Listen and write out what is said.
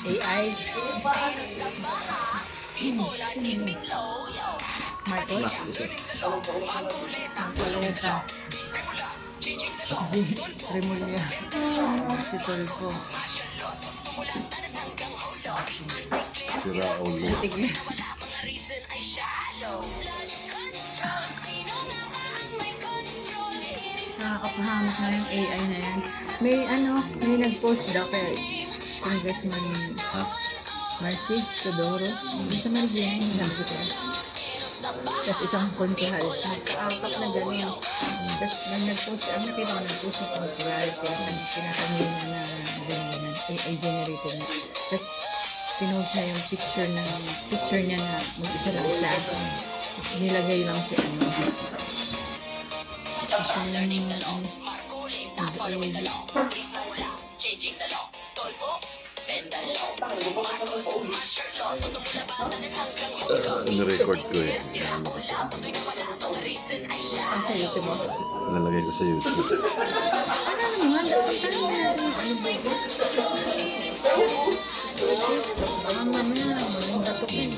AI. Marcos. Marcoleta. G. Remulla. Si Tulfo. Sira ulo. Tignan. Nakakapahamak na yung AI na yan. May nag-post daw kay Congressman Marcy Teodoro. Sa Marigyan, sabi ko siya. Tapos isang konsehal. Nagka-alpak na gano'n. Tapos nag-post siya. Nakita ko nag-post yung konsehal. Tinatanggil na AI generated na. Tapos pinost niya yung picture niya na mag-isa lang siya. Tapos nilagay lang si ano. Record ko eh. Sa YouTube mo? Lalagay ko sa YouTube. Ano naman? Ano natin yung ano baby? Mamaya, maling batok eh.